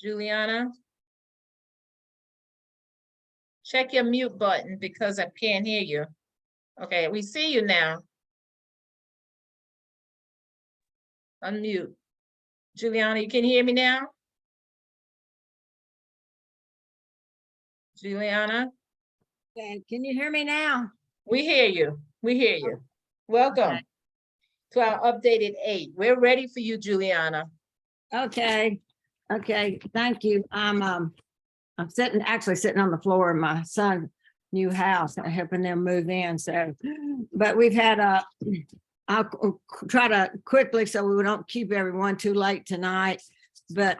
Juliana? Check your mute button because I can't hear you. Okay, we see you now. Unmute. Juliana, you can hear me now? Juliana? Okay, can you hear me now? We hear you. We hear you. Welcome to our updated 8. We're ready for you, Juliana. Okay, thank you. I'm actually sitting on the floor in my son's new house and helping them move in. So, but we've had I'll try to quickly so we don't keep everyone too late tonight. But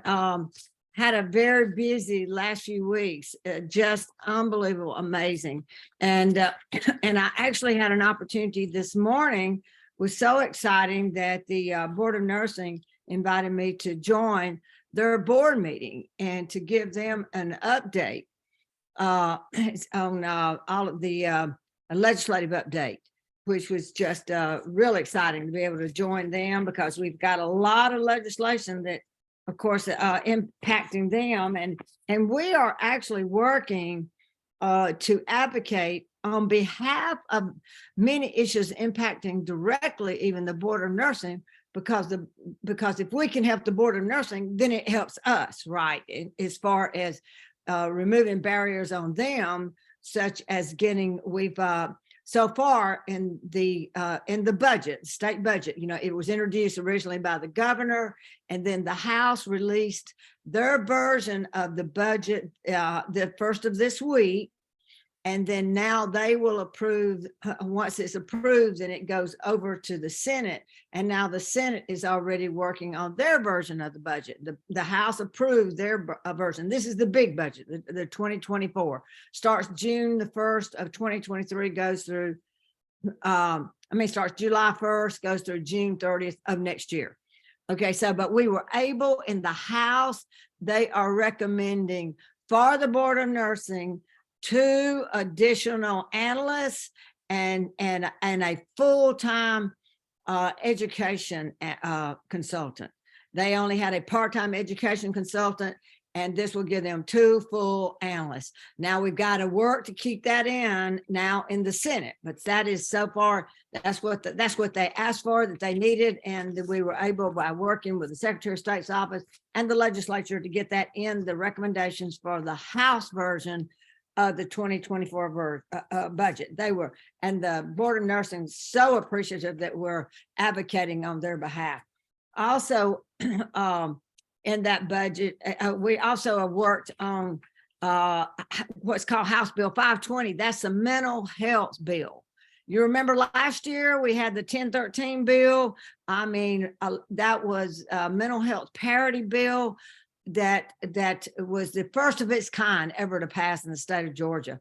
had a very busy last few weeks, just unbelievable, amazing. And and I actually had an opportunity this morning. Was so exciting that the Board of Nursing invited me to join their board meeting and to give them an update on all of the legislative update, which was just really exciting to be able to join them because we've got a lot of legislation that, of course, impacting them. And we are actually working to advocate on behalf of many issues impacting directly even the Board of Nursing, because if we can help the Board of Nursing, then it helps us, right? As far as removing barriers on them, such as we've so far in the budget, state budget, it was introduced originally by the governor, and then the House released their version of the budget the first of this week. And then now they will approve, once it's approved, and it goes over to the Senate. And now the Senate is already working on their version of the budget. The House approved their version. This is the big budget, the 2024. Starts June the 1st of 2023, goes through, starts July 1st, goes through June 30th of next year. Okay, so, but we were able in the House, they are recommending for the Board of Nursing 2 additional analysts and a full-time education consultant. They only had a part-time education consultant, and this will give them 2 full analysts. Now we've got to work to keep that in now in the Senate, but that is so far, that's what they asked for, that they needed, and that we were able, by working with the Secretary of State's office and the legislature, to get that in the recommendations for the House version of the 2024 budget. They were, and the Board of Nursing so appreciative that we're advocating on their behalf. Also, in that budget, we also have worked on what's called House Bill 520. That's the mental health bill. You remember last year we had the 1013 bill. That was a mental health parity bill that was the first of its kind ever to pass in the state of Georgia.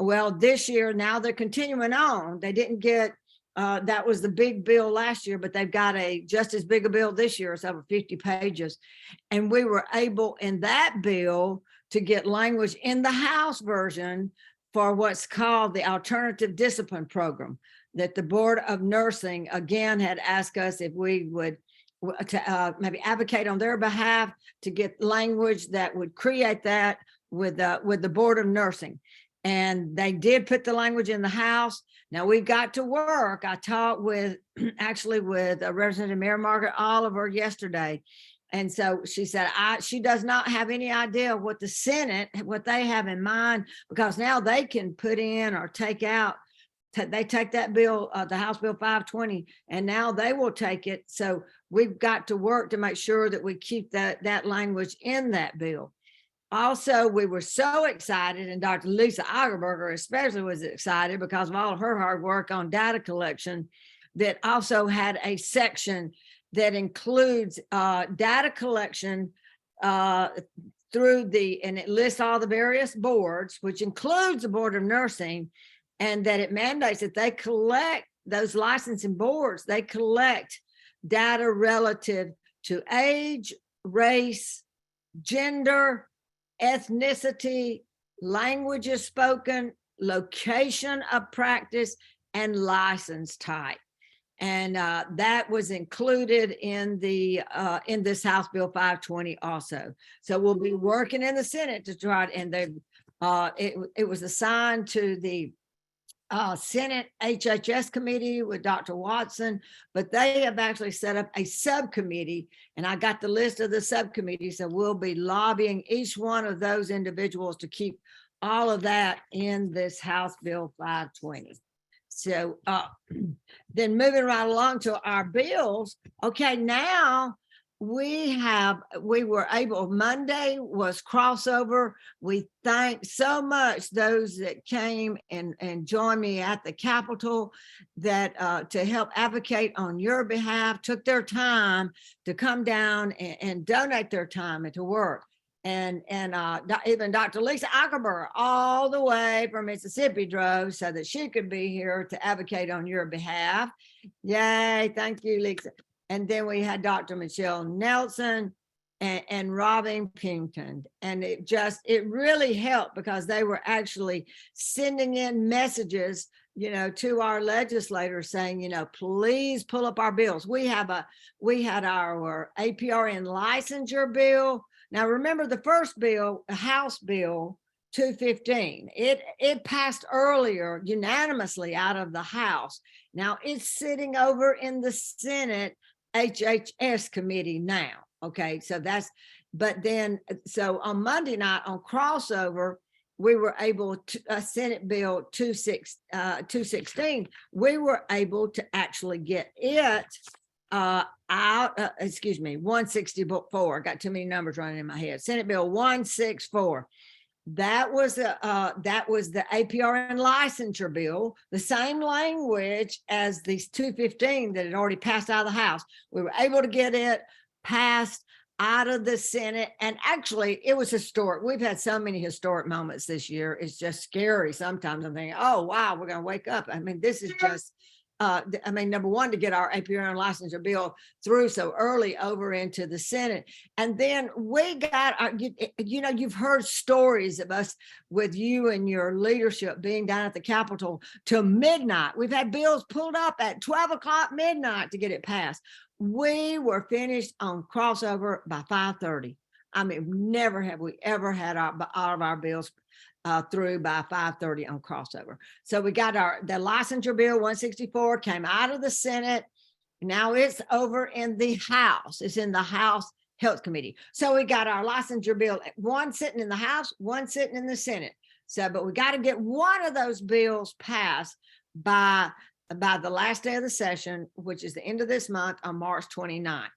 Well, this year, now they're continuing on. They didn't get, that was the big bill last year, but they've got just as big a bill this year. It's over 50 pages. And we were able in that bill to get language in the House version for what's called the Alternative Discipline Program, that the Board of Nursing, again, had asked us if we would to maybe advocate on their behalf to get language that would create that with the Board of Nursing. And they did put the language in the House. Now we've got to work. I talked with Representative Mayor Margaret Oliver yesterday. And so she said, she does not have any idea what the Senate, what they have in mind, because now they can put in or take out, they take that bill, the House Bill 520, and now they will take it. So we've got to work to make sure that we keep that language in that bill. Also, we were so excited, and Dr. Lisa Augerberger especially was excited because of all of her hard work on data collection, that also had a section that includes data collection through and it lists all the various boards, which includes the Board of Nursing, and that it mandates that they collect, those licensing boards, they collect data relative to age, race, gender, ethnicity, languages spoken, location of practice, and license type. And that was included in this House Bill 520 also. So we'll be working in the Senate to try, and it was assigned to the Senate HHS committee with Dr. Watson, but they have actually set up a subcommittee, and I got the list of the subcommittees. So we'll be lobbying each one of those individuals to keep all of that in this House Bill 520. So then moving right along to our bills. Okay, now we were able, Monday was crossover. We thank so much those that came and joined me at the Capitol that to help advocate on your behalf, took their time to come down and donate their time and to work. And even Dr. Lisa Ackerberg all the way from Mississippi drove so that she could be here to advocate on your behalf. Yay, thank you, Lisa. And then we had Dr. Michelle Nelson and Robin Pington. And it really helped because they were actually sending in messages, to our legislators saying, please pull up our bills. We had our APRN licensure bill. Now, remember the first bill, House Bill 215, it passed earlier unanimously out of the House. Now it's sitting over in the Senate HHS committee now. Okay, so so on Monday night on crossover, we were able to, Senate Bill 216, we were able to actually get it out, 164. I got too many numbers running in my head. Senate Bill 164. That was the APRN licensure bill, the same language as the 215 that had already passed out of the House. We were able to get it passed out of the Senate, and actually it was historic. We've had so many historic moments this year. It's just scary sometimes. I'm thinking, oh wow, we're going to wake up. I mean, this is just number one, to get our APRN licensure bill through so early over into the Senate. And then we got our, you've heard stories of us with you and your leadership being down at the Capitol till midnight. We've had bills pulled up at 12 o'clock midnight to get it passed. We were finished on crossover by 5:30. I mean, never have we ever had all of our bills through by 5:30 on crossover. So we got the licensure bill 164 came out of the Senate. Now it's over in the House. It's in the House Health Committee. So we got our licensure bill, one sitting in the House, one sitting in the Senate. So, but we got to get one of those bills passed by the last day of the session, which is the end of this month on March 29th.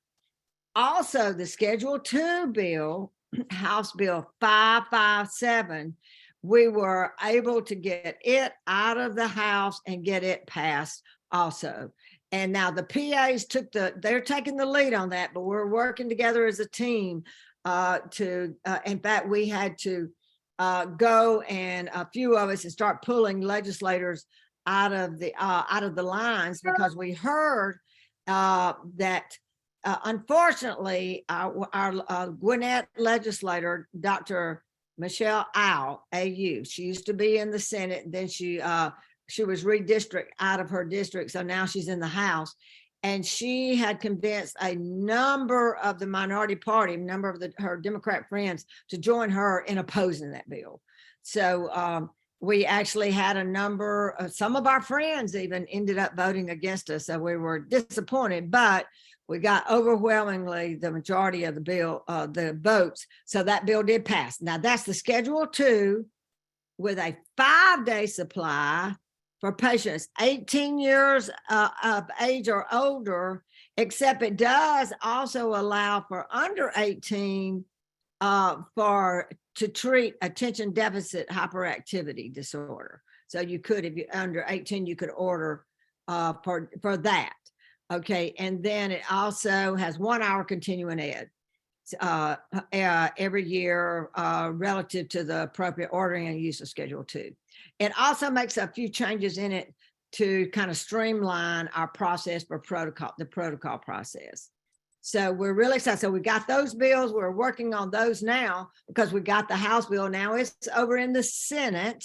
Also, the Schedule 2 bill, House Bill 557, we were able to get it out of the House and get it passed also. And now the PAs they're taking the lead on that, but we're working together as a team in fact, we had to go and a few of us and start pulling legislators out of the lines because we heard that unfortunately our Gwinnett legislator, Dr. Michelle AU, she used to be in the Senate, then she was redistricted out of her district, so now she's in the House, and she had convinced a number of the minority party, number of her Democrat friends to join her in opposing that bill. So we actually had a number of, some of our friends even ended up voting against us, so we were disappointed, but we got overwhelmingly the majority of the bill, the votes. So that bill did pass. Now that's the Schedule 2 with a 5-day supply for patients 18 years of age or older, except it does also allow for under 18 to treat attention deficit hyperactivity disorder. So you could, if you're under 18, you could order for that. Okay, and then it also has 1 hour continuing ed every year relative to the appropriate ordering and use of Schedule 2. It also makes a few changes in it to kind of streamline our process for the protocol process. So we're really excited. So we got those bills. We're working on those now because we got the House bill. Now it's over in the Senate.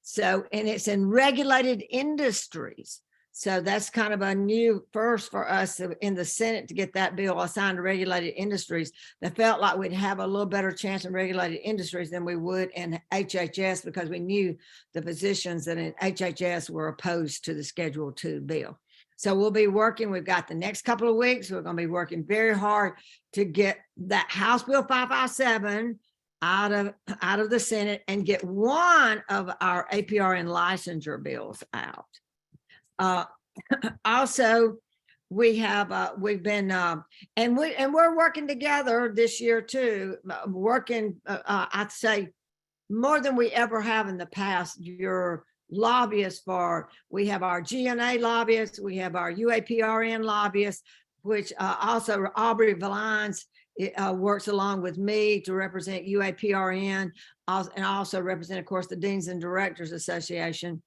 So, and it's in regulated industries. So that's kind of a new first for us in the Senate to get that bill assigned to regulated industries. That felt like we'd have a little better chance in regulated industries than we would in HHS, because we knew the positions that in HHS were opposed to the Schedule 2 bill. So we'll be working, we've got the next couple of weeks, we're going to be working very hard to get that House Bill 557 out of the Senate and get one of our APRN licensure bills out. Also, we've been and we're working together this year too, working I'd say more than we ever have in the past. Your lobbyists we have our GNA lobbyists, we have our UAPRN lobbyists, which also Aubrey Valines works along with me to represent UAPRN, and also represent, of course, the Deans and Directors Association.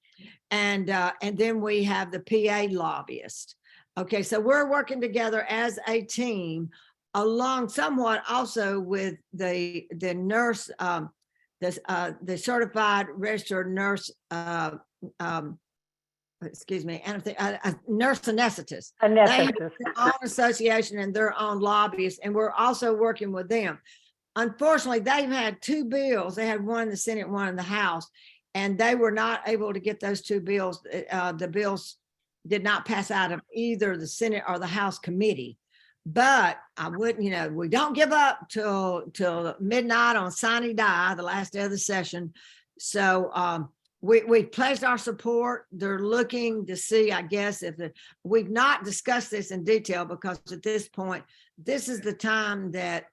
And then we have the PA lobbyist. Okay, so we're working together as a team, along somewhat also with the nurse, the certified registered nurse, excuse me, nurse anesthetist. They have their own association and their own lobbyists, and we're also working with them. Unfortunately, they've had two bills. They had one in the Senate, one in the House, and they were not able to get those two bills. The bills did not pass out of either the Senate or the House committee. But I wouldn't, we don't give up till midnight on sine die, the last day of the session. So we pledged our support. They're looking to see, I guess, we've not discussed this in detail, because at this point, this is the time that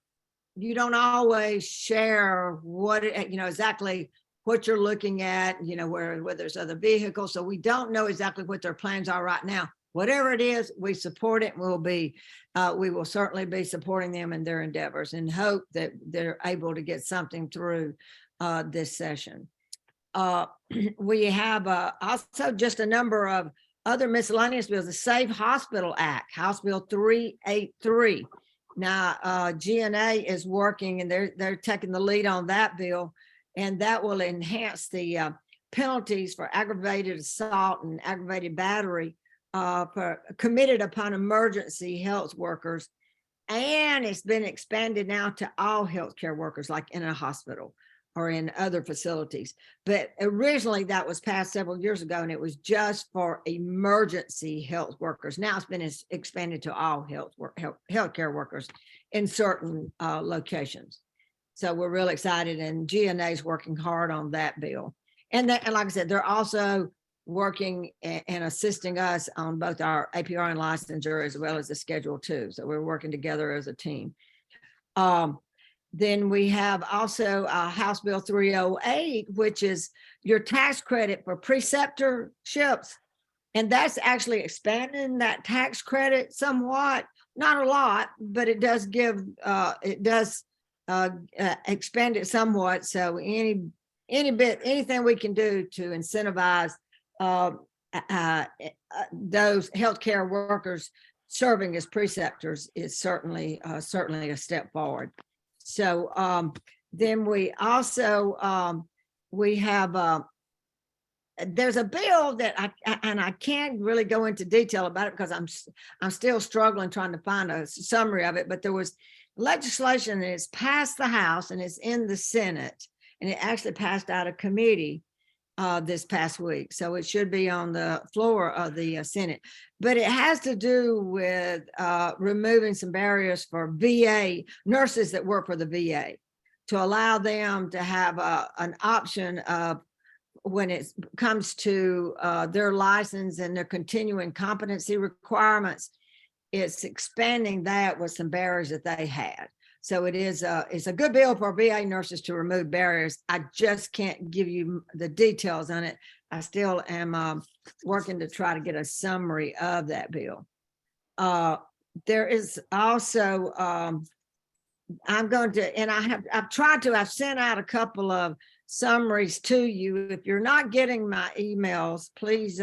you don't always share what exactly what you're looking at, where there's other vehicles. So we don't know exactly what their plans are right now. Whatever it is, we support it. We will certainly be supporting them in their endeavors, and hope that they're able to get something through this session. We have also just a number of other miscellaneous bills. The Safe Hospital Act, House Bill 383. Now, GNA is working, and they're taking the lead on that bill, and that will enhance the penalties for aggravated assault and aggravated battery committed upon emergency health workers. And it's been expanded now to all healthcare workers, like in a hospital or in other facilities. But originally that was passed several years ago, and it was just for emergency health workers. Now it's been expanded to all healthcare workers in certain locations. So we're really excited, and GNA is working hard on that bill. And like I said, they're also working and assisting us on both our APRN licensure as well as the Schedule 2. So we're working together as a team. Then we have also House Bill 308, which is your tax credit for preceptorships. And that's actually expanding that tax credit somewhat, not a lot, but it does expand it somewhat. So anything we can do to incentivize those healthcare workers serving as preceptors is certainly a step forward. So then we also we have there's a bill that I can't really go into detail about it, because I'm still struggling trying to find a summary of it. But there was legislation that is passed the House and it's in the Senate, and it actually passed out of committee this past week. So it should be on the floor of the Senate. But it has to do with removing some barriers for VA nurses that work for the VA, to allow them to have an option of, when it comes to their license and their continuing competency requirements, it's expanding that with some barriers that they had. So it's a good bill for VA nurses to remove barriers. I just can't give you the details on it. I still am working to try to get a summary of that bill. There is also, I've sent out a couple of summaries to you. If you're not getting my emails, please,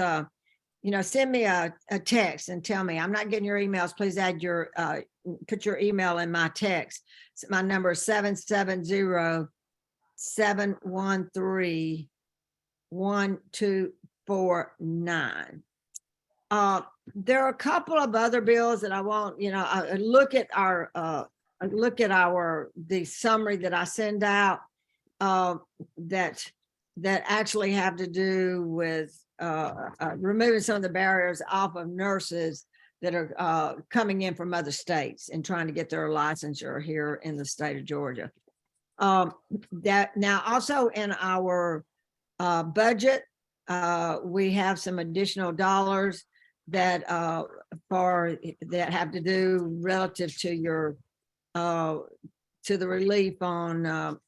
send me a text and tell me I'm not getting your emails. Please add put your email in my text. So my number is 770-713-1249. There are a couple of other bills that I want, I look at the summary that I send out, that actually have to do with removing some of the barriers off of nurses that are coming in from other states and trying to get their licensure here in the state of Georgia. That now also in our budget, we have some additional dollars that that have to do relative to your to the relief on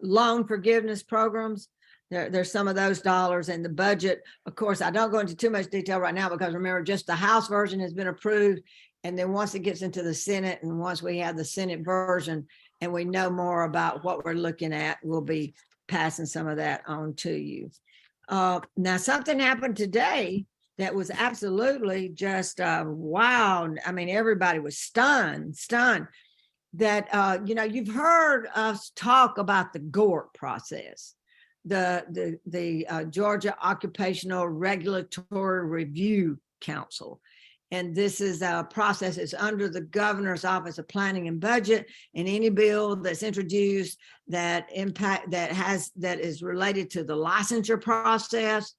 loan forgiveness programs. There's some of those dollars in the budget. Of course, I don't go into too much detail right now because remember, just the House version has been approved. And then once it gets into the Senate and once we have the Senate version and we know more about what we're looking at, we'll be passing some of that on to you. Now, something happened today that was absolutely just wow. I mean, everybody was stunned that, you've heard us talk about the GORC process, the Georgia Occupational Regulatory Review Council. And this is a process that's under the governor's office of planning and budget, and any bill that's introduced that is related to the licensure process,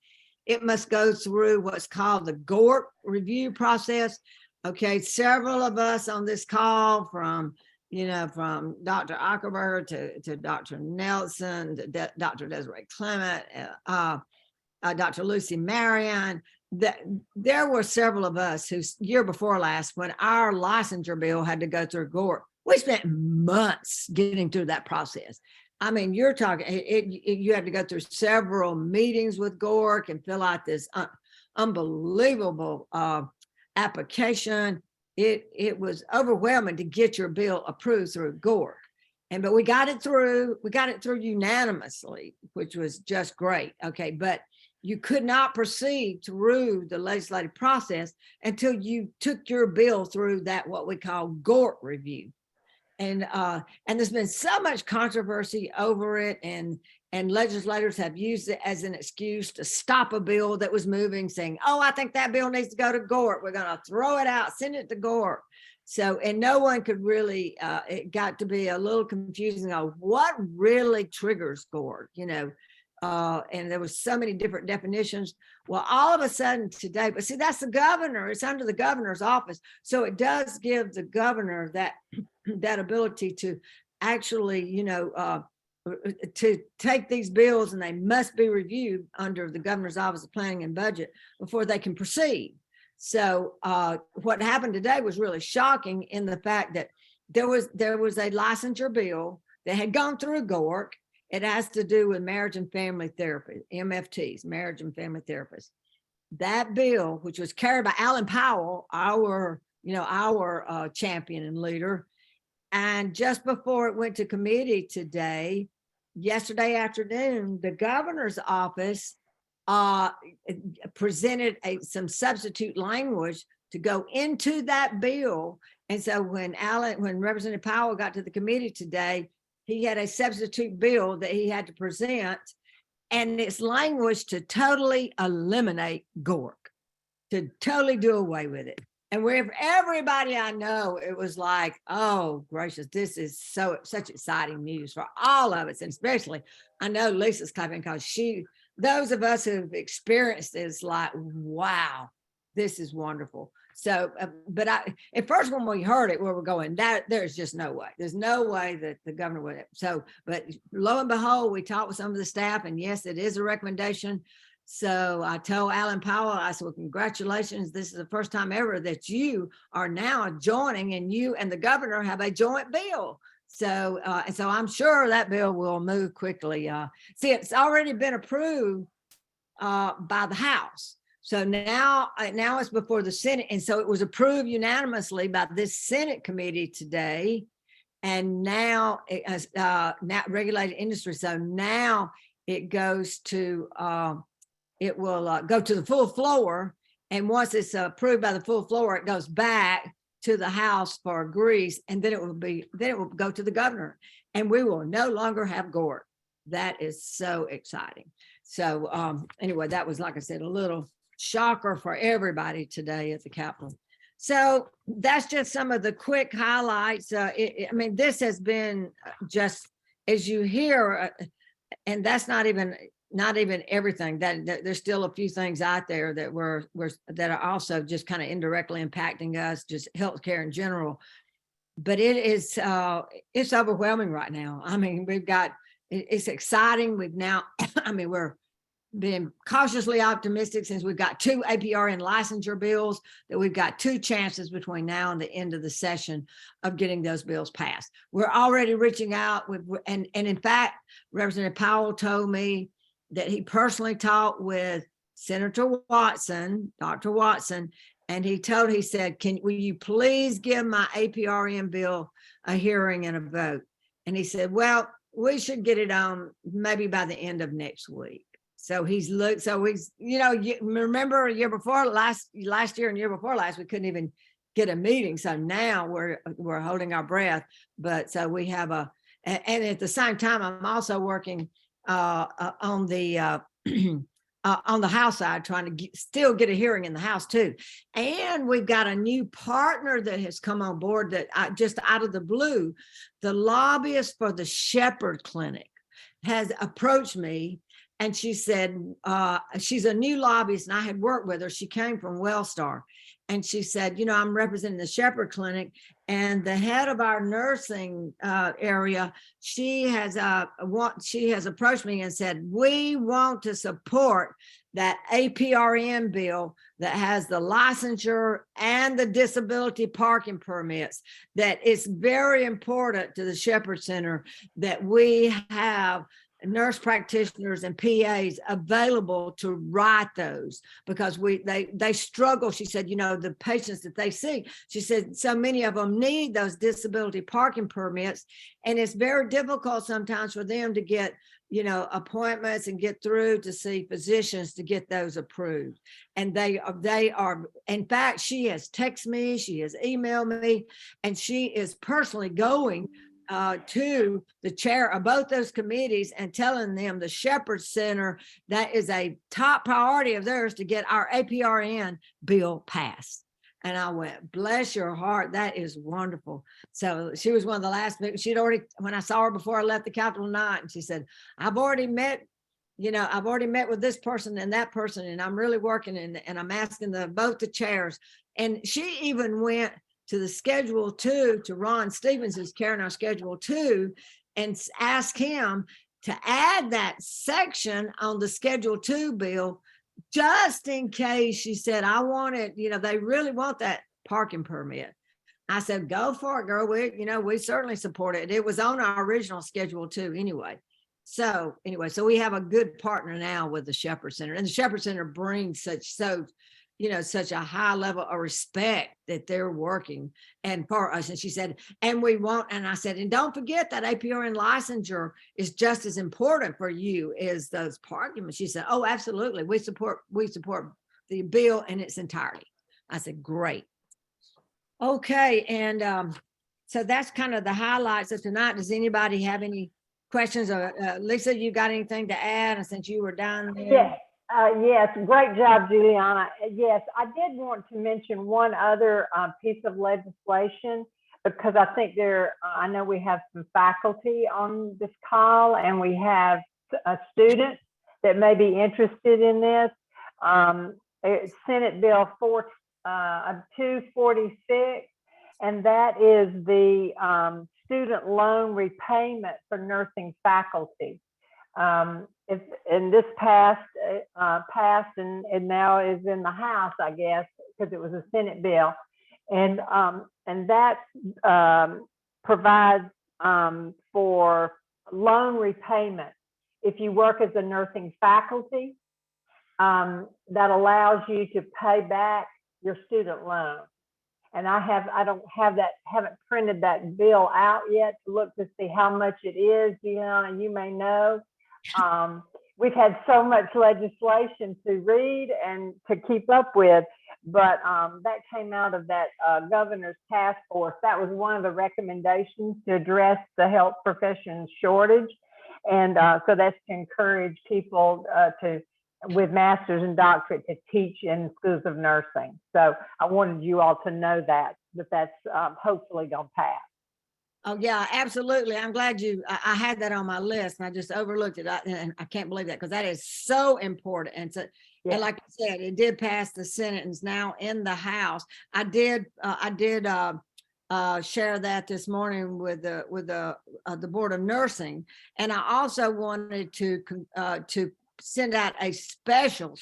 it must go through what's called the GORC review process. Okay, several of us on this call, from Dr. Ackerberg to Dr. Nelson, to Dr. Desiree Clement, Dr. Lucy Marion, that there were several of us who year before last, when our licensure bill had to go through GORC, we spent months getting through that process. I mean, you're talking, you had to go through several meetings with GORC and fill out this unbelievable application. It was overwhelming to get your bill approved through GORC. But we got it through unanimously, which was just great. Okay, but you could not proceed through the legislative process until you took your bill through that, what we call GORC review. And there's been so much controversy over it, and legislators have used it as an excuse to stop a bill that was moving, saying, oh, I think that bill needs to go to GORC. We're going to throw it out, send it to GORC. So, and no one could really, it got to be a little confusing on what really triggers GORC, and there was so many different definitions. Well, all of a sudden today, but see, that's the governor, it's under the governor's office. So it does give the governor that ability to actually, to take these bills, and they must be reviewed under the governor's office of planning and budget before they can proceed. So what happened today was really shocking in the fact that there was a licensure bill that had gone through GORC. It has to do with marriage and family therapy, MFTs, marriage and family therapists. That bill, which was carried by Alan Powell, our champion and leader, and just before it went to committee yesterday afternoon, the governor's office presented some substitute language to go into that bill. And so when Representative Powell got to the committee today, he had a substitute bill that he had to present, and it's language to totally eliminate GORC, to totally do away with it. And with everybody I know, it was like, oh gracious, this is such exciting news for all of us. And especially, I know Lisa's clapping because those of us who've experienced this, like, wow, this is wonderful. So, but at first when we heard it, we were going, there's just no way. There's no way that the governor would. So, but lo and behold, we talked with some of the staff, and yes, it is a recommendation. So I told Alan Powell, I said, well, congratulations. This is the first time ever that you are now joining, and you and the governor have a joint bill. So, and so I'm sure that bill will move quickly. See, it's already been approved by the House. So now it's before the Senate. And so it was approved unanimously by this Senate committee today. And now it has not regulated industry. So now it goes to, it will go to the full floor. And once it's approved by the full floor, it goes back to the House for grease. And then it will go to the governor, and we will no longer have GORC. That is so exciting. So anyway, that was, like I said, a little shocker for everybody today at the Capitol. So that's just some of the quick highlights. I mean, this has been just, as you hear, and that's not even everything. That there's still a few things out there that that are also just kind of indirectly impacting us, just healthcare in general. But it's overwhelming right now. I mean, it's exciting. We've now, I mean, we're being cautiously optimistic since we've got 2 APRN licensure bills, that we've got 2 chances between now and the end of the session of getting those bills passed. We're already reaching out with, and in fact, Representative Powell told me that he personally talked with Senator Watson, Dr. Watson, and he said, will you please give my APRN bill a hearing and a vote? And he said, well, we should get it on maybe by the end of next week. So he's, you know, remember a year before, last year and year before last, we couldn't even get a meeting. So now we're holding our breath. But so we have and at the same time, I'm also working on the House side, trying to still get a hearing in the House too. And we've got a new partner that has come on board that just out of the blue, the lobbyist for the Shepherd Clinic has approached me. And she said, she's a new lobbyist, and I had worked with her. She came from Wellstar. And she said, you know, I'm representing the Shepherd Clinic, and the head of our nursing area, she has approached me and said, we want to support that APRN bill that has the licensure and the disability parking permits. That it's very important to the Shepherd Center that we have nurse practitioners and PAs available to write those, because they struggle. She said, you know, the patients that they see, she said, so many of them need those disability parking permits, and it's very difficult sometimes for them to get, you know, appointments and get through to see physicians to get those approved. And they are, in fact, she has texted me, she has emailed me, and she is personally going to the chair of both those committees and telling them the Shepherd Center, that is a top priority of theirs to get our APRN bill passed. And I went, bless your heart, that is wonderful. So she was one of the last, she'd already, when I saw her before I left the Capitol tonight, and she said, I've already met with this person and that person, and I'm really working, and I'm asking both the chairs. And she even went to the Schedule 2, to Ron Stevens, who's carrying our Schedule 2, and ask him to add that section on the Schedule 2 bill, just in case. She said, I want it, you know, they really want that parking permit. I said, go for it, girl. We certainly support it. It was on our original Schedule 2 anyway. So anyway, so we have a good partner now with the Shepherd Center, and the Shepherd Center brings such a high level of respect that they're working and for us. And she said, and I said, and don't forget that APRN licensure is just as important for you as those parking. She said, oh, absolutely. We support the bill in its entirety. I said, great. Okay. And so that's kind of the highlights of tonight. Does anybody have any questions? Lisa, you got anything to add? And since you were down there. Yeah. Yes, great job, Juliana. Yes, I did want to mention one other piece of legislation, because I think I know we have some faculty on this call, and we have students that may be interested in this. It's Senate Bill 246, and that is the student loan repayment for nursing faculty. And this passed and now is in the House, I guess, because it was a Senate bill, and that provides for loan repayment if you work as a nursing faculty. That allows you to pay back your student loan. And haven't printed that bill out yet to look to see how much it is. Deanna, you may know. We've had so much legislation to read and to keep up with, but that came out of that governor's task force. That was one of the recommendations to address the health professions shortage. And so that's to encourage people to with masters and doctorate to teach in schools of nursing. So I wanted you all to know that's hopefully going to pass. Oh, yeah, absolutely. I'm glad I had that on my list and I just overlooked it. And I can't believe that because that is so important. And so, Yeah. and like I said, it did pass the Senate and is now in the House. I did share that this morning with the Board of Nursing. And I also wanted to send out a special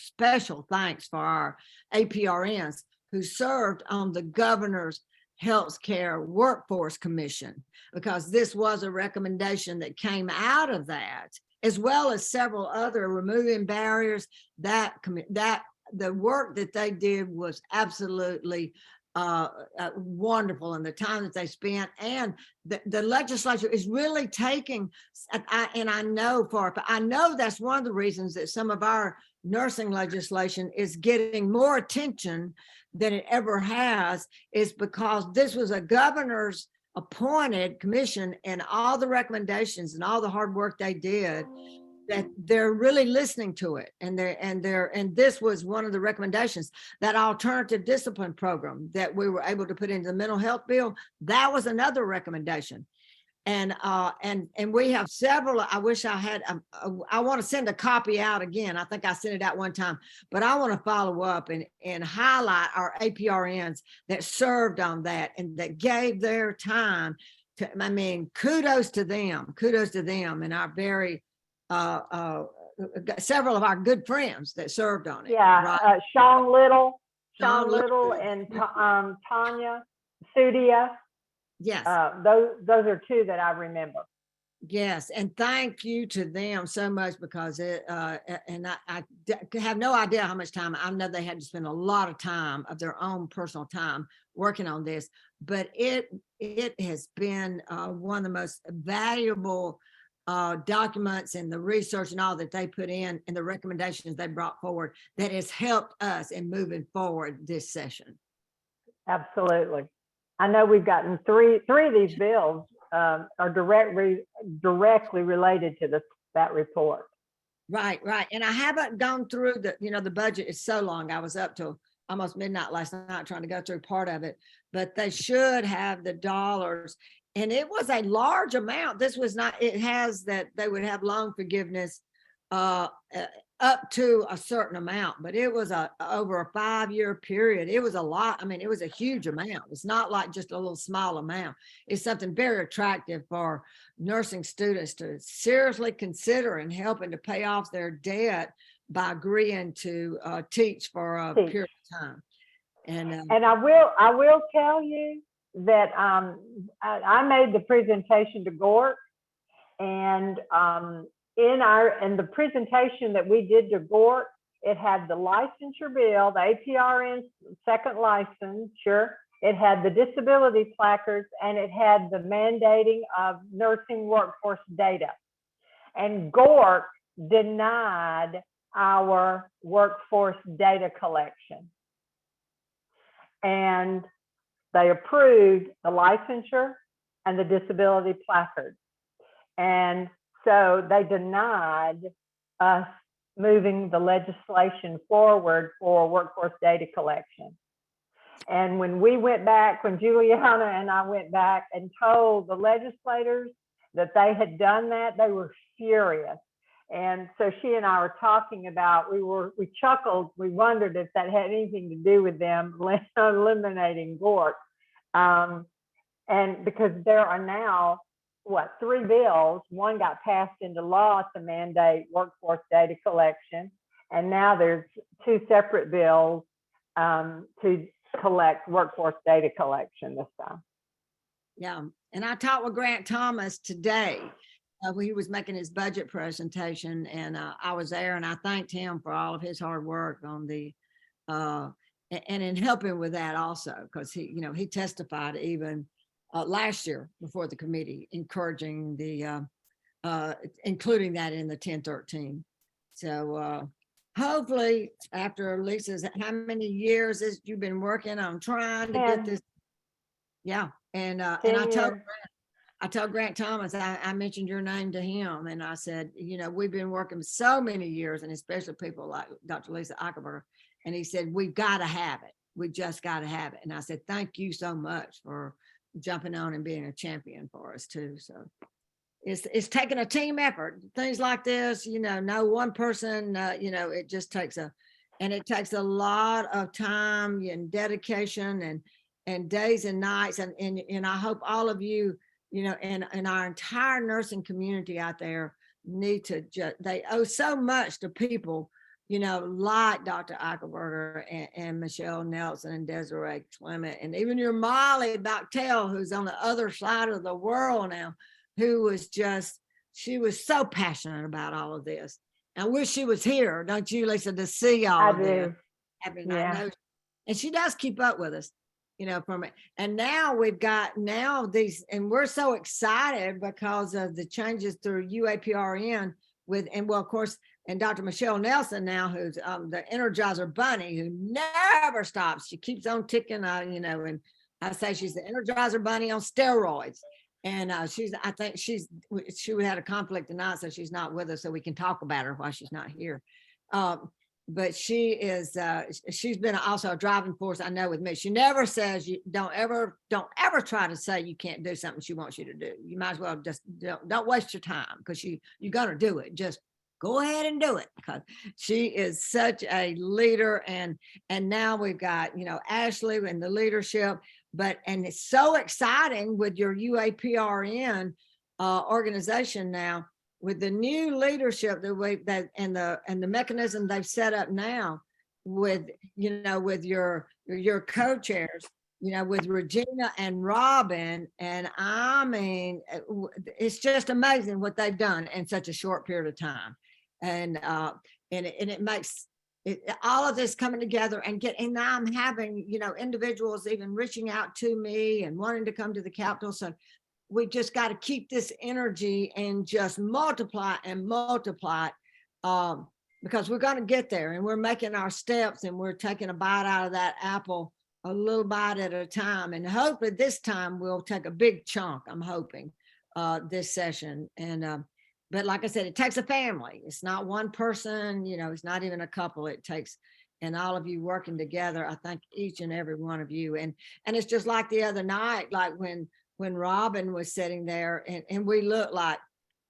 thanks for our APRNs who served on the governor's Healthcare Workforce Commission, because this was a recommendation that came out of that, as well as several other removing barriers. That the work that they did was absolutely wonderful, and the time that they spent, and the legislature is really taking, I know that's one of the reasons that some of our nursing legislation is getting more attention than it ever has, is because this was a governor's appointed commission, and all the recommendations and all the hard work they did, that they're really listening to it. And this was one of the recommendations, that alternative discipline program that we were able to put into the mental health bill. That was another recommendation. And we have several. I wish I had, I want to send a copy out again. I think I sent it out one time, but I want to follow up and highlight our APRNs that served on that and that gave their time to, kudos to them and our very, several of our good friends that served on it. Yeah, right? Sean Little Sean Little. and Tanya Sudia. Yes. Those are two that I remember. Yes, and thank you to them so much, because I have no idea how much time. I know they had to spend a lot of time of their own personal time working on this, but it has been one of the most valuable documents and the research and all that they put in and the recommendations they brought forward that has helped us in moving forward this session. Absolutely. I know we've gotten three of these bills are directly related to that report. Right. And I haven't gone through the budget is so long. I was up till almost midnight last night trying to go through part of it, but they should have the dollars. And it was a large amount. This was not, it has that they would have loan forgiveness up to a certain amount, but it was over a 5-year period. It was a lot. It was a huge amount. It's not like just a little small amount. It's something very attractive for nursing students to seriously consider and helping to pay off their debt by agreeing to teach for a period of time. And I will tell you that I made the presentation to Gort, and in the presentation that we did to Gort, it had the licensure bill, the APRN second licensure, it had the disability placards, and it had the mandating of nursing workforce data. And Gort denied our workforce data collection. And they approved the licensure and the disability placards. And so they denied us moving the legislation forward for workforce data collection. And when we went back, when Juliana and I went back and told the legislators that they had done that, they were furious. And so she and I were talking about, we chuckled, we wondered if that had anything to do with them eliminating Gort. And because there are now, 3 bills. One got passed into law to mandate workforce data collection, and now there's 2 separate bills to collect workforce data collection this time. Yeah, and I talked with Grant Thomas today. He was making his budget presentation, and I was there, and I thanked him for all of his hard work on the and in helping with that also, because he testified even last year before the committee, encouraging the including that in the 1013. So hopefully, after Lisa's, how many years has you been working on trying to get this? Yeah, and I I told Grant Thomas, I mentioned your name to him, and I said, you know, we've been working so many years, and especially people like Dr. Lisa Eichelberger, and he said, we've got to have it. We just got to have it. And I said, thank you so much for jumping on and being a champion for us too. So it's taking a team effort. Things like this, you know, no one person, you know, it just takes it takes a lot of time and dedication and days and nights. And I hope all of you, you know, and our entire nursing community out there need to they owe so much to people, you know, like Dr. Eichelberger and Michelle Nelson and Desiree Clement, and even your Molly Bachtel, who's on the other side of the world now, who was just, she was so passionate about all of this. I wish she was here, don't you, Lisa, to see all of this. Yeah. And she does keep up with us, you know, from it. And now we've got these, and we're so excited because of the changes through UAPRN and well, of course, and Dr. Michelle Nelson now, who's the Energizer Bunny, who never stops. She keeps on ticking, you know, and I say she's the Energizer Bunny on steroids. And I think she had a conflict tonight, so she's not with us, so we can talk about her while she's not here. But she is, she's been also a driving force, I know, with me. She never says, you don't ever try to say you can't do something she wants you to do. You might as well just don't waste your time, because you're going to do it. Just go ahead and do it, because she is such a leader. And now we've got, you know, Ashley and the leadership. And it's so exciting with your UAPRN organization now, with the new leadership and the mechanism they've set up now, with, you know, with your co-chairs, you know, with Regina and Robin. And I mean, it's just amazing what they've done in such a short period of time. And it makes all of this coming together and now I'm having, you know, individuals even reaching out to me and wanting to come to the Capitol. So we just got to keep this energy and just multiply and multiply, because we're going to get there, and we're making our steps, and we're taking a bite out of that apple, a little bite at a time. And hopefully this time we'll take a big chunk, I'm hoping, this session. And but like I said, it takes a family. It's not one person, you know, it's not even a couple. It takes, and all of you working together. I thank each and every one of you. And it's just like the other night, like when Robin was sitting there, and we looked like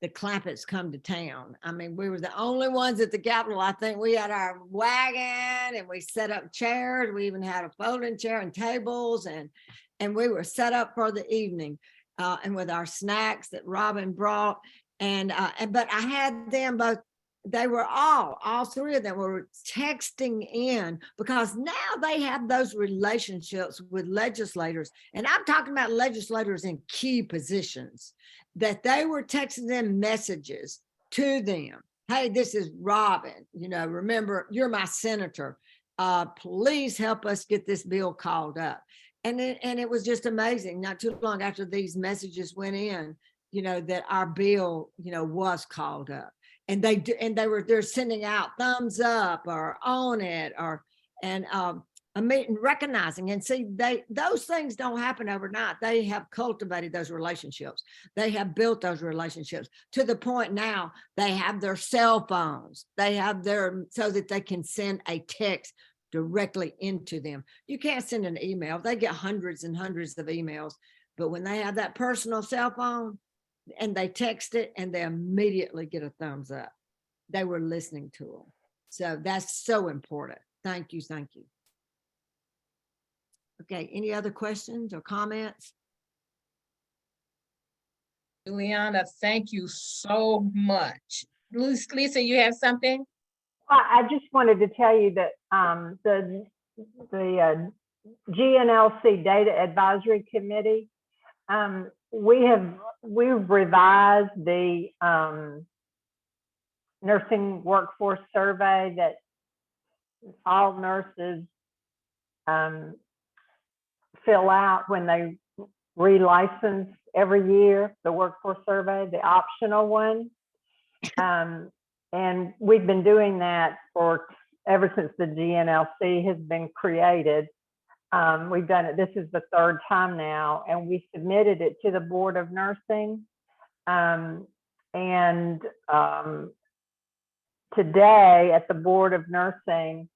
the Clampetts come to town. I mean, we were the only ones at the Capitol. I think we had our wagon, and we set up chairs. We even had a folding chair and tables, and we were set up for the evening, and with our snacks that Robin brought. But I had them both, they were all three of them were texting in, because now they have those relationships with legislators. And I'm talking about legislators in key positions, that they were texting them messages to them. Hey, this is Robin, you know, remember, you're my senator. Please help us get this bill called up. And it was just amazing. Not too long after these messages went in, you know, that our bill, you know, was called up. And they're sending out thumbs up or on it, or recognizing. And see, those things don't happen overnight. They have cultivated those relationships. They have built those relationships to the point now they have their cell phones. They have so that they can send a text directly into them. You can't send an email. They get hundreds and hundreds of emails, but when they have that personal cell phone, and they text it, and they immediately get a thumbs up. They were listening to them. So that's so important. Thank you. Thank you. Okay, any other questions or comments? Juliana, thank you so much. Lisa, you have something? I just wanted to tell you that the GNLC Data Advisory Committee, we've revised the nursing workforce survey that all nurses fill out when they relicense every year, the workforce survey, the optional one. And we've been doing that ever since the GNLC has been created. We've done it, this is the third time now, and we submitted it to the Board of Nursing. Today at the Board of Nursing,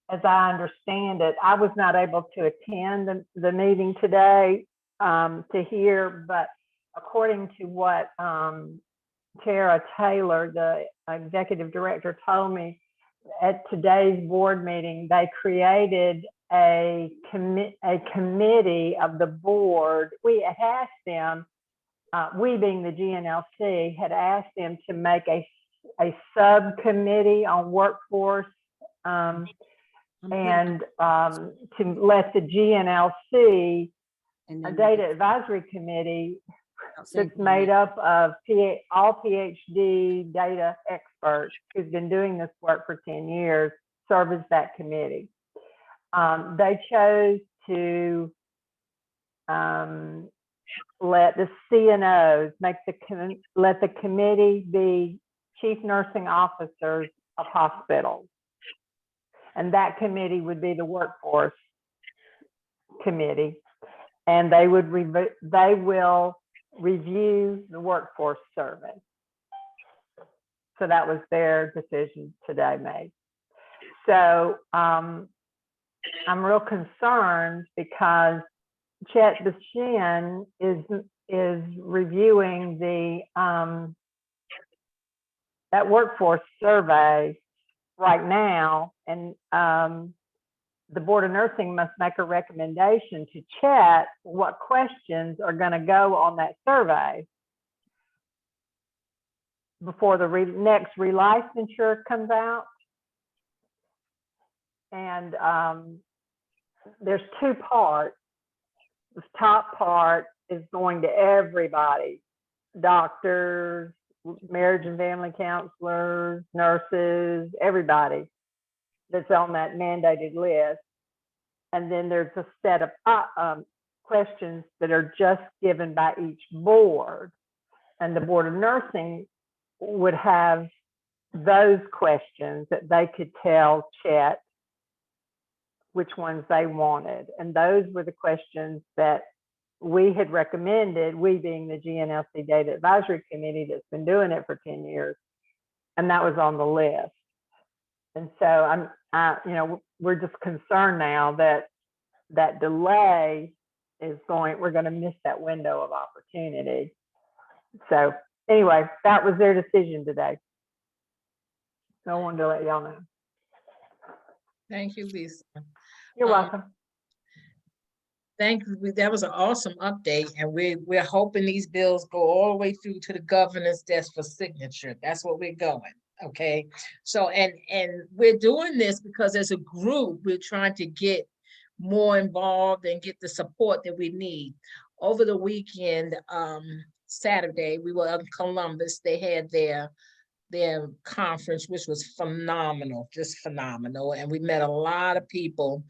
as I understand it, I was not able to attend the meeting today to hear, but according to what Tara Taylor, the executive director, told me, at today's board meeting, they created a committee of the board. We had asked them, we being the GNLC, had asked them to make a subcommittee on workforce and to let the GNLC, a data advisory committee that's made up of all PhD data experts who've been doing this work for 10 years, serve as that committee. They chose to let the CNOs let the committee be chief nursing officers of hospitals. And that committee would be the workforce committee. And they will review the workforce survey. So that was their decision today made. So I'm real concerned because Chet Bashin is reviewing the that workforce survey right now, and the Board of Nursing must make a recommendation to Chet what questions are going to go on that survey before the next relicensure comes out. And there's two parts. The top part is going to everybody, doctors, marriage and family counselors, nurses, everybody that's on that mandated list. And then there's a set of questions that are just given by each board. And the Board of Nursing would have those questions that they could tell Chet which ones they wanted. And those were the questions that we had recommended, we being the GNLC Data Advisory Committee that's been doing it for 10 years. And that was on the list. And so we're just concerned now that that delay is we're going to miss that window of opportunity. So anyway, that was their decision today. So I wanted to let y'all know. Thank you, Lisa. You're welcome. Thank you. That was an awesome update, and we're hoping these bills go all the way through to the governor's desk for signature. That's what we're going. Okay. So and we're doing this because as a group, we're trying to get more involved and get the support that we need. Over the weekend, Saturday, we were in Columbus. They had their conference, which was phenomenal, just phenomenal. And we met a lot of people.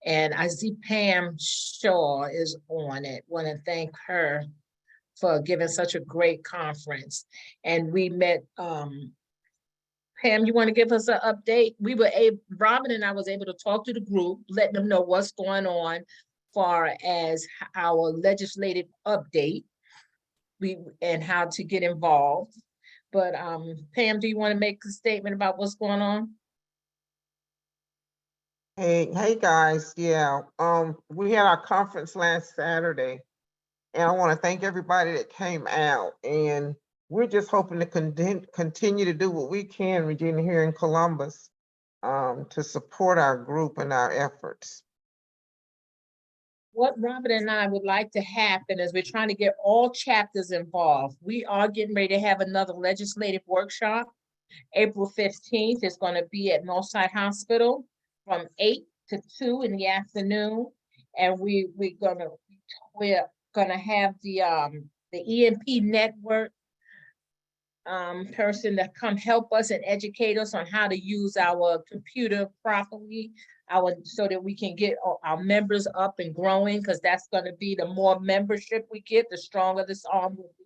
And I see Pam Shaw is on it. Want to thank her for giving such a great conference. And we met, Pam, you want to give us an update? Robin and I was able to talk to the group, letting them know what's going on far as our legislative update and how to get involved. But Pam, do you want to make a statement about what's going on? Hey guys, yeah, we had our conference last Saturday, and I want to thank everybody that came out, and we're just hoping to continue to do what we can, Regina, here in Columbus, to support our group and our efforts. What Robert and I would like to happen is we're trying to get all chapters involved. We are getting ready to have another legislative workshop. April 15th is going to be at Northside Hospital from 8 to 2 in the afternoon. And we're gonna have the EMP network person to come help us and educate us on how to use our computer properly, so that we can get our members up and growing, because that's going to be the more membership we get, the stronger this arm will be.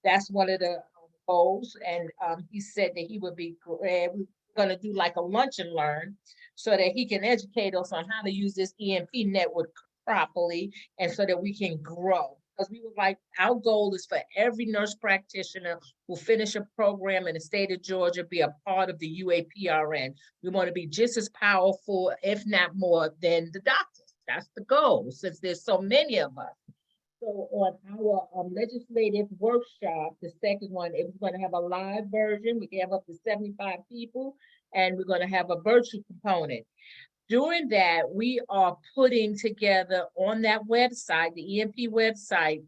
That's one of the goals. And he said that he would be glad. We're gonna do like a lunch and learn so that he can educate us on how to use this EMP network properly and so that we can grow. Because we were like, our goal is for every nurse practitioner who finish a program in the state of Georgia, be a part of the UAPRN. We want to be just as powerful, if not more, than the doctors. That's the goal, since there's so many of us. So on our legislative workshop, the second one, it was gonna have a live version. We can have up to 75 people, and we're gonna have a virtual component. During that, we are putting together on that website, the EMP website,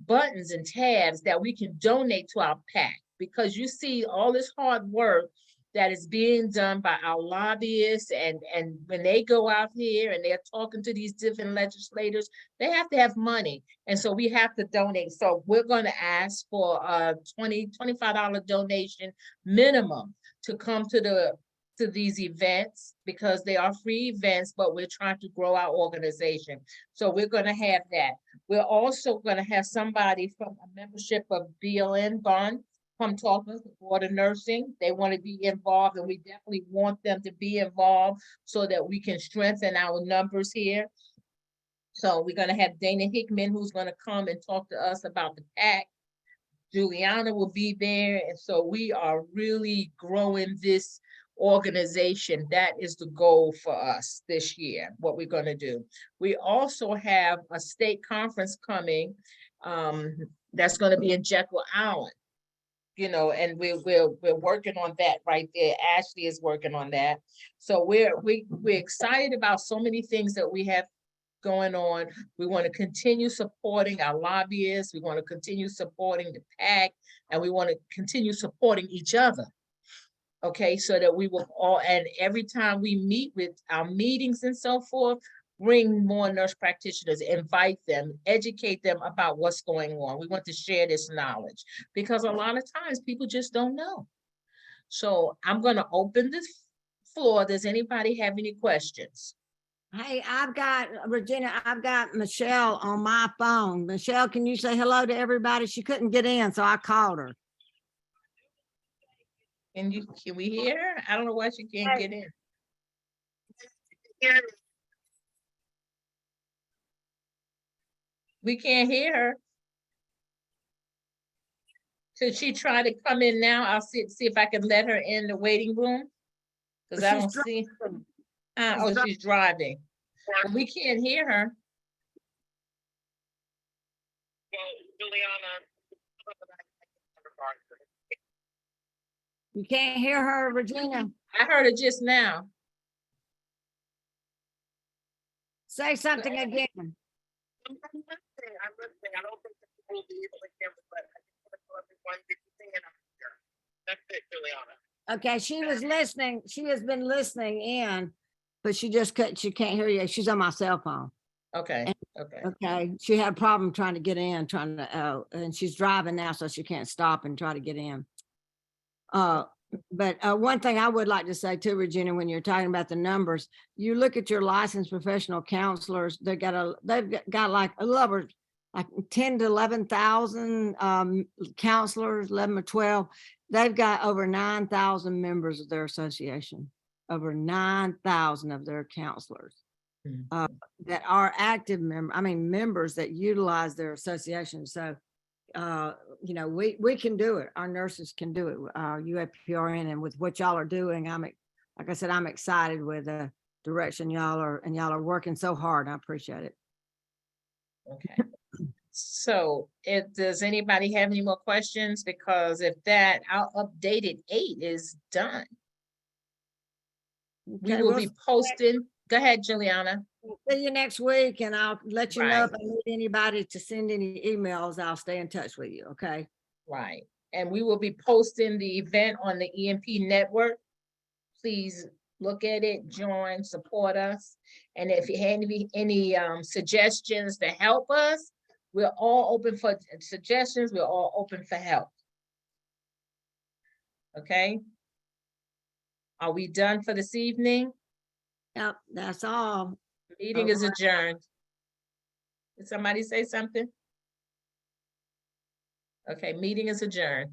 buttons and tabs that we can donate to our PAC. Because you see all this hard work that is being done by our lobbyists, and when they go out here and they're talking to these different legislators, they have to have money. And so we have to donate. So we're going to ask for a $25 donation minimum to come to these events, because they are free events, but we're trying to grow our organization. So we're going to have that. We're also going to have somebody from a membership of BLN Bond come talk to us, the Board of Nursing. They want to be involved, and we definitely want them to be involved so that we can strengthen our numbers here. So we're going to have Dana Hickman, who's going to come and talk to us about the PAC. Juliana will be there. And so we are really growing this organization. That is the goal for us this year, what we're going to do. We also have a state conference coming that's going to be in Jekyll Island. You know, and we're working on that right there. Ashley is working on that. So we're excited about so many things that we have going on. We want to continue supporting our lobbyists. We want to continue supporting the PAC, and we want to continue supporting each other. Okay, so that we will all, and every time we meet with our meetings and so forth, bring more nurse practitioners, invite them, educate them about what's going on. We want to share this knowledge, because a lot of times people just don't know. So I'm going to open this floor. Does anybody have any questions? Hey, Regina, I've got Michelle on my phone. Michelle, can you say hello to everybody? She couldn't get in, so I called her. Can we hear her? I don't know why she can't get in. We can't hear her. Could she try to come in now? I'll see if I can let her in the waiting room. Because I don't see. Oh, she's driving. Well, we can't hear her. You can't hear her, Regina? I heard her just now. Say something again. I'm listening. I don't think that we'll be able to hear, but I just want to tell everyone that you sing and I'm here. That's it, Juliana. Okay, she was listening. She has been listening in, but she can't hear you. She's on my cell phone. Okay, okay. Okay, she had a problem trying to get in, and she's driving now, so she can't stop and try to get in. But one thing I would like to say too, Regina, when you're talking about the numbers, you look at your licensed professional counselors, they've got like a little over like 10 to 11,000 counselors, 11 or 12. They've got over 9,000 members of their association, over 9,000 of their counselors that are active members that utilize their association. So you know, we can do it. Our nurses can do it. UAPRN, and with what y'all are doing, like I said, I'm excited with the direction y'all are working so hard. I appreciate it. Okay. So does anybody have any more questions? Because if that, our updated 8 is done. We will be posting. Go ahead, Juliana. See you next week, and I'll let you know if Right. I need anybody to send any emails. I'll stay in touch with you. Okay. Right. And we will be posting the event on the EMP network. Please look at it, join, support us. And if you have any suggestions to help us, we're all open for suggestions. We're all open for help. Okay. Are we done for this evening? Yep, that's all. Meeting is adjourned. Did somebody say something? Okay, meeting is adjourned.